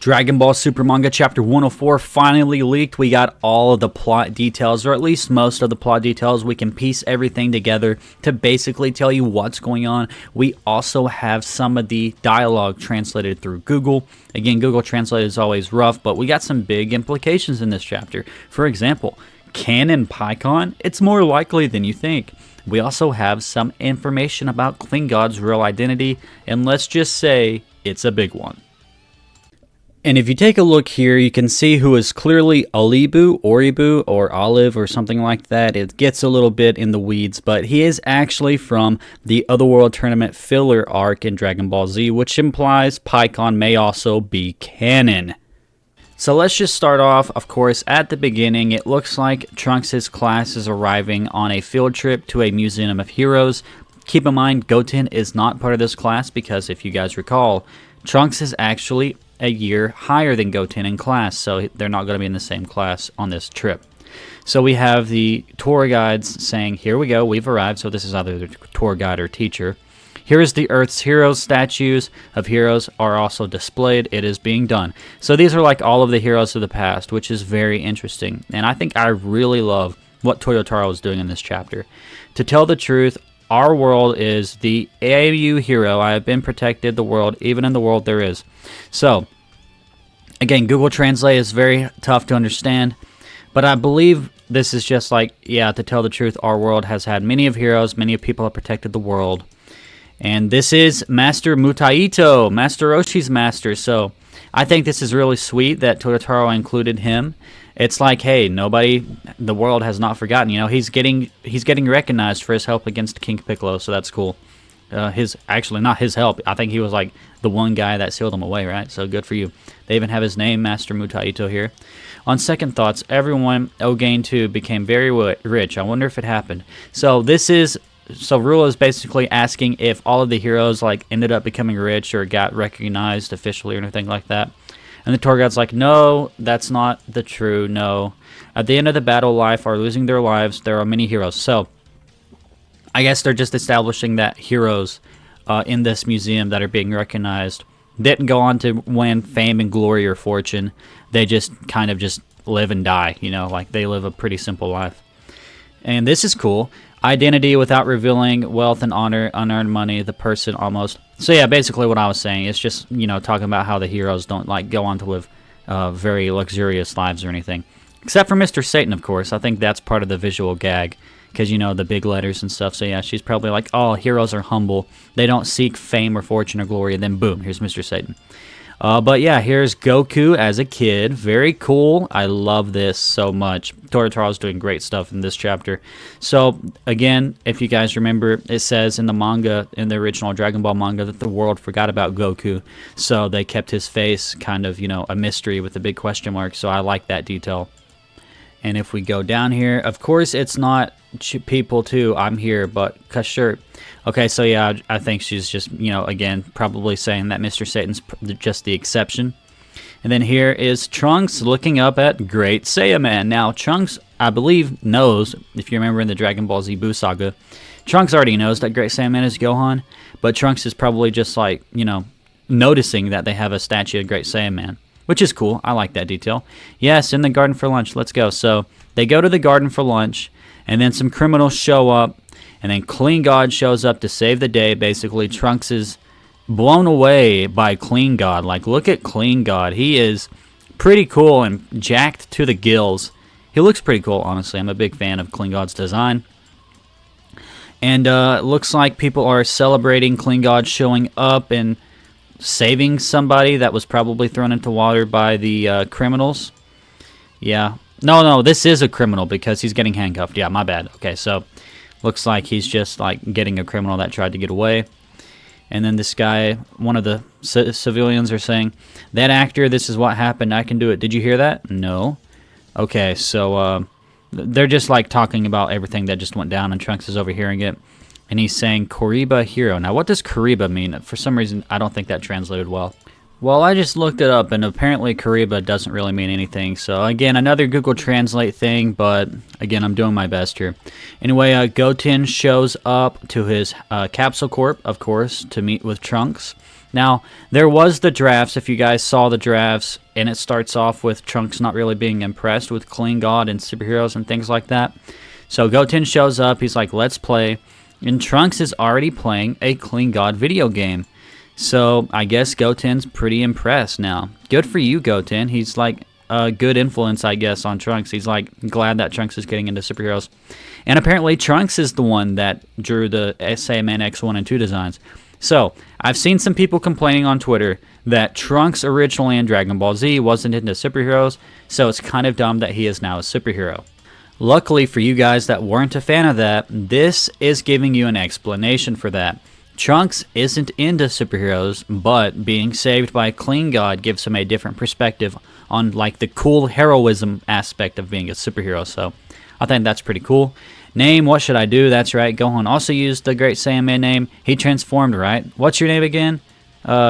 Dragon Ball Super Manga Chapter 104 finally leaked. We got all of the plot details, or at least most of the plot details. We can piece everything together to basically tell you what's going on. We also have some of the dialogue translated through Google. Again, Google Translate is always rough, but we got some big implications in this chapter. For example, Canon PIKKON, it's more likely than you think. We also have some information about Klingon's real identity, and let's just say it's a big one. And if you take a look here, you can see who is clearly Olibu, Oribu, or Olive, or something like that. It gets a little bit in the weeds, but he is actually from the Otherworld Tournament filler arc in Dragon Ball Z, which implies PIKKON may also be canon. So let's just start off, of course, at the beginning. It looks like Trunks' class is arriving on a field trip to a Museum of Heroes. Keep in mind, Goten is not part of this class because, if you guys recall, Trunks is actually a year higher than Goten in class, so they're not going to be in the same class on this trip. So we have the tour guides saying, here we go, we've arrived. So this is either the tour guide or teacher. Here is the Earth's heroes. Statues of heroes are also displayed. It is being done. So these are like all of the heroes of the past, which is very interesting. And I think I really love what Toyotaro is doing in this chapter. To tell the truth, our world is the AU hero. I have been protected, the world, even in the world there is. So, again, Google Translate is very tough to understand, but I believe this is just like, yeah, to tell the truth, our world has had many of heroes, many of people have protected the world. And this is Master Mutaito, Master Roshi's master. So, I think this is really sweet that Toyotaro included him. It's like, hey, the world has not forgotten. You know, he's getting recognized for his help against King Piccolo, so that's cool. Actually not his help. I think he was like the one guy that sealed him away, right? So good for you. They even have his name, Master Mutaito, here. On second thoughts, everyone, Ogain too, became very rich. I wonder if it happened. So Rula is basically asking if all of the heroes like ended up becoming rich or got recognized officially or anything like that. And the tour guide's like, no, that's not the true, no. At the end of the battle, life are losing their lives. There are many heroes. So, I guess they're just establishing that heroes in this museum that are being recognized didn't go on to win fame and glory or fortune. They just kind of just live and die, you know, like they live a pretty simple life. And this is cool. Identity without revealing wealth and honor, unearned money, the person almost. So yeah, basically what I was saying is just, you know, talking about how the heroes don't like go on to live very luxurious lives or anything. Except for Mr. Satan, of course. I think that's part of the visual gag because, you know, the big letters and stuff. So yeah, she's probably like, oh, heroes are humble. They don't seek fame or fortune or glory. And then boom, here's Mr. Satan. But yeah, here's Goku as a kid. Very cool. I love this so much. Toyotaro's doing great stuff in this chapter. So, again, if you guys remember, it says in the manga, in the original Dragon Ball manga, that the world forgot about Goku. So they kept his face kind of, you know, a mystery with a big question mark. So I like that detail. And if we go down here, of course, it's not people too. I'm here, but sure. Okay, so yeah, I think she's just, you know, again, probably saying that Mr. Satan's just the exception. And then here is Trunks looking up at Great Saiyaman. Now, Trunks, I believe, knows, if you remember in the Dragon Ball Z Buu Saga, Trunks already knows that Great Saiyaman is Gohan, but Trunks is probably just like, you know, noticing that they have a statue of Great Saiyaman, which is cool. I like that detail. Yes, in the garden for lunch. Let's go. So they go to the garden for lunch, and then some criminals show up, and then Klingon shows up to save the day. Basically, Trunks is blown away by Klingon. Like, look at Klingon. He is pretty cool and jacked to the gills. He looks pretty cool, honestly. I'm a big fan of Klingon's design. And looks like people are celebrating Klingon showing up and saving somebody that was probably thrown into water by the criminals. Yeah. No, this is a criminal because he's getting handcuffed. Yeah, my bad. Okay, so looks like he's just like getting a criminal that tried to get away. And then this guy, one of the civilians are saying, that actor, this is what happened, I can do it. Did you hear that? No. Okay, so they're just like talking about everything that just went down, and Trunks is overhearing it. And he's saying, Koriba hero. Now, what does Koriba mean? For some reason, I don't think that translated well. Well, I just looked it up, and apparently Koriba doesn't really mean anything. So, again, another Google Translate thing, but, again, I'm doing my best here. Anyway, Goten shows up to his Capsule Corp, of course, to meet with Trunks. Now, there was the drafts, if you guys saw the drafts, and it starts off with Trunks not really being impressed with Clean God and superheroes and things like that. So Goten shows up, he's like, let's play, and Trunks is already playing a Clean God video game. So I guess Goten's pretty impressed now. Good for you, Goten. He's like a good influence, I guess, on Trunks. He's like glad that Trunks is getting into superheroes. And apparently Trunks is the one that drew the Saiyaman X1 and 2 designs. So I've seen some people complaining on Twitter that Trunks originally in Dragon Ball Z wasn't into superheroes, so it's kind of dumb that he is now a superhero. Luckily for you guys that weren't a fan of that, this is giving you an explanation for that. Trunks isn't into superheroes, but being saved by a Clean God gives him a different perspective on like the cool heroism aspect of being a superhero. So I think that's pretty cool. Name, what should I do? That's right, Gohan also used the Great Saiyaman name. He transformed, right? What's your name again?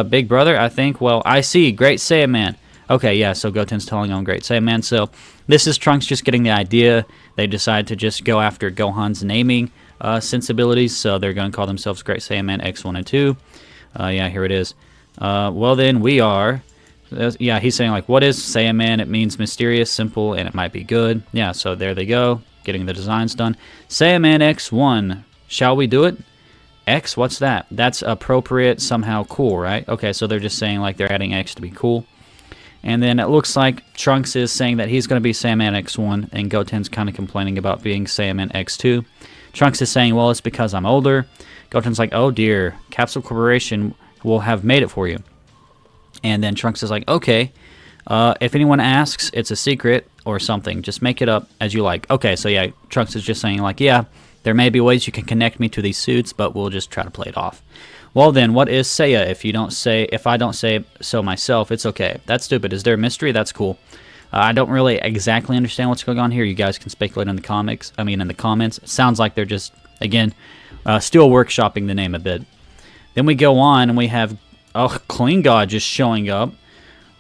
Big Brother, I think. Well, I see, Great Saiyaman. Okay, yeah, so Goten's telling him Great Saiyaman. So this is Trunks just getting the idea. They decide to just go after Gohan's naming sensibilities, so they're going to call themselves Great Saiyaman X1 and 2. Yeah, here it is. Well, then we are... yeah, he's saying, like, what is Saiyaman? It means mysterious, simple, and it might be good. Yeah, so there they go, getting the designs done. Saiyaman X1. Shall we do it? X, what's that? That's appropriate, somehow cool, right? Okay, so they're just saying, like, they're adding X to be cool. And then it looks like Trunks is saying that he's going to be Saiyaman X1, and Goten's kind of complaining about being Saiyaman X2. Trunks is saying, well, it's because I'm older. Goten's like, oh dear, Capsule Corporation will have made it for you. And then Trunks is like, okay, if anyone asks, it's a secret or something. Just make it up as you like. Okay, so yeah, Trunks is just saying, like, yeah, there may be ways you can connect me to these suits, but we'll just try to play it off. Well then, what is Seiya? If I don't say so myself, it's okay. That's stupid. Is there a mystery? That's cool. I don't really exactly understand what's going on here. You guys can speculate in the comments. It sounds like they're just, again, still workshopping the name a bit. Then we go on and we have Clean God just showing up.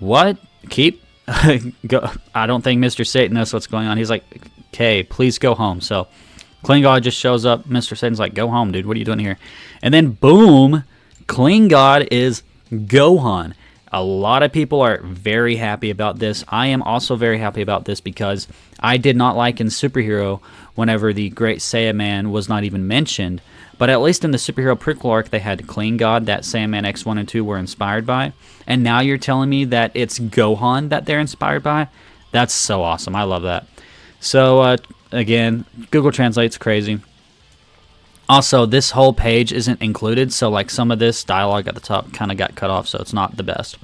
What? Keep? Go. I don't think Mr. Satan knows what's going on. He's like, okay, please go home. So Clean God just shows up. Mr. Satan's like, go home, dude. What are you doing here? And then, boom, Clean God is Gohan. A lot of people are very happy about this. I am also very happy about this because I did not like in Superhero whenever the Great Saiyaman was not even mentioned. But at least in the Superhero prequel arc, they had Clean God that Saiyaman X1 and 2 were inspired by. And now you're telling me that it's Gohan that they're inspired by? That's so awesome. I love that. So, again, Google Translate's crazy. Also, this whole page isn't included, so like some of this dialogue at the top kind of got cut off, so it's not the best.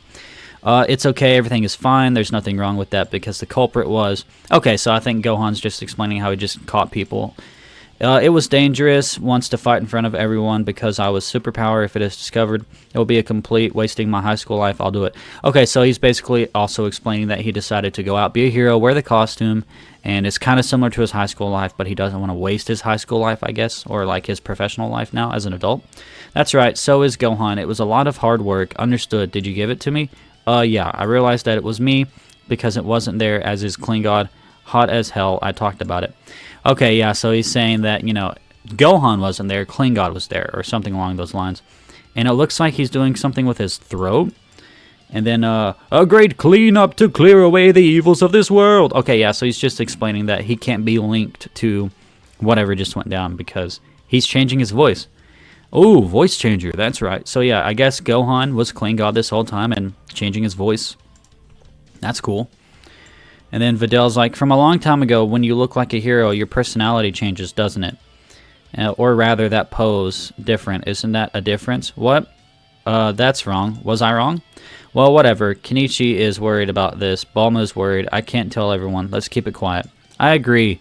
It's okay, everything is fine, there's nothing wrong with that because the culprit was... Okay, so I think Gohan's just explaining how he just caught people. It was dangerous, wants to fight in front of everyone because I was superpower. If it is discovered, it will be a complete wasting my high school life. I'll do it. Okay, so he's basically also explaining that he decided to go out, be a hero, wear the costume, and it's kind of similar to his high school life, but he doesn't want to waste his high school life, I guess, or like his professional life now as an adult. That's right, so is Gohan. It was a lot of hard work. Understood. Did you give it to me? Yeah, I realized that it was me because it wasn't there as his Clean God. Hot as hell. I talked about it. Okay, yeah, so he's saying that, you know, Gohan wasn't there, Clean God was there, or something along those lines. And it looks like he's doing something with his throat. And then, a great cleanup to clear away the evils of this world. Okay, yeah, so he's just explaining that he can't be linked to whatever just went down because he's changing his voice. Oh, voice changer, that's right. So yeah, I guess Gohan was Clean God this whole time and changing his voice. That's cool. And then Vidal's like, from a long time ago, when you look like a hero, your personality changes, doesn't it? Or rather, that pose different. Isn't that a difference? What? That's wrong. Was I wrong? Well, whatever. Kenichi is worried about this. Bulma's worried. I can't tell everyone. Let's keep it quiet. I agree.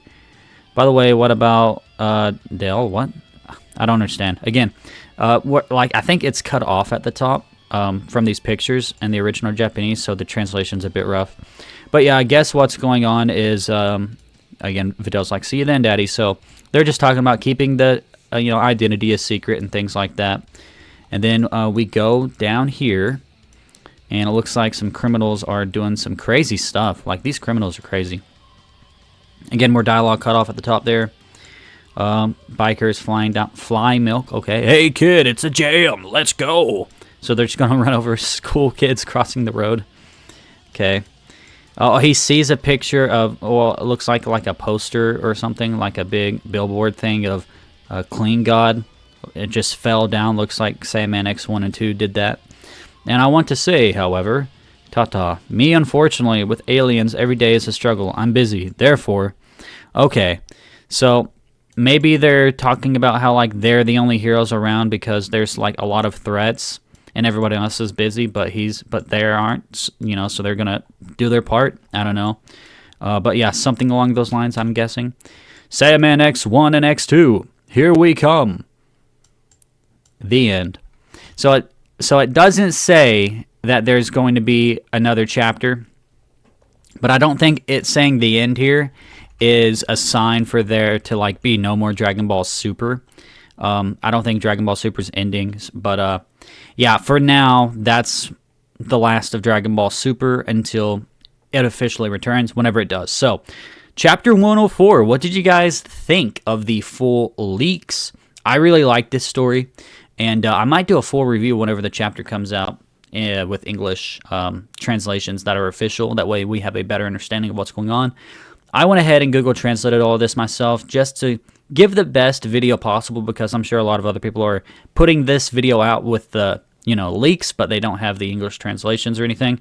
By the way, what about Dale? What? I don't understand. Again, like I think it's cut off at the top from these pictures and the original Japanese, so the translation's a bit rough. But yeah, I guess what's going on is, again, Vidal's like, see you then, Daddy. So they're just talking about keeping the, identity a secret and things like that. And then we go down here, and it looks like some criminals are doing some crazy stuff. Like, these criminals are crazy. Again, more dialogue cut off at the top there. Bikers flying down, fly milk, okay. Hey, kid, it's a jam. Let's go. So they're just going to run over school kids crossing the road. Okay. Oh, he sees a picture of, well, it looks like a poster or something, like a big billboard thing of a clean god. It just fell down. Looks like Saiyaman X1 and 2 did that. And I want to say, however, ta-ta, me, unfortunately, with aliens, every day is a struggle. I'm busy. Therefore, okay. So maybe they're talking about how, like, they're the only heroes around because there's, like, a lot of threats and everybody else is busy, but they aren't, you know, so they're going to do their part. I don't know. But yeah, something along those lines, I'm guessing. Saiyaman X1 and X2, here we come. The end. So it doesn't say that there's going to be another chapter, but I don't think it's saying the end here is a sign for there to, like, be no more Dragon Ball Super. I don't think Dragon Ball Super's ending, but yeah, for now, that's the last of Dragon Ball Super until it officially returns, whenever it does. So, Chapter 104, what did you guys think of the full leaks? I really like this story, and I might do a full review whenever the chapter comes out with English translations that are official. That way we have a better understanding of what's going on. I went ahead and Google translated all of this myself just to give the best video possible, because I'm sure a lot of other people are putting this video out with the, you know, leaks, but they don't have the English translations or anything.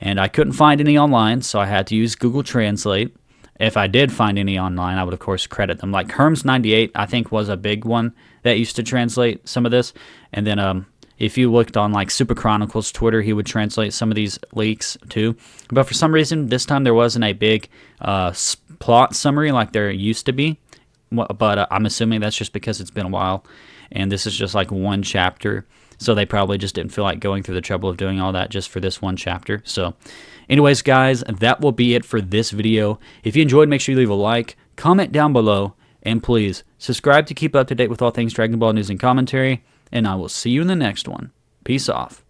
And I couldn't find any online, so I had to use Google Translate. If I did find any online, I would, of course, credit them. Like Herms98, I think, was a big one that used to translate some of this. And then if you looked on, like, Super Chronicles Twitter, he would translate some of these leaks, too. But for some reason, this time there wasn't a big plot summary like there used to be. But I'm assuming that's just because it's been a while. And this is just, like, one chapter. So they probably just didn't feel like going through the trouble of doing all that just for this one chapter. So anyways, guys, that will be it for this video. If you enjoyed, make sure you leave a like, comment down below, and please subscribe to keep up to date with all things Dragon Ball news and commentary. And I will see you in the next one. Peace off.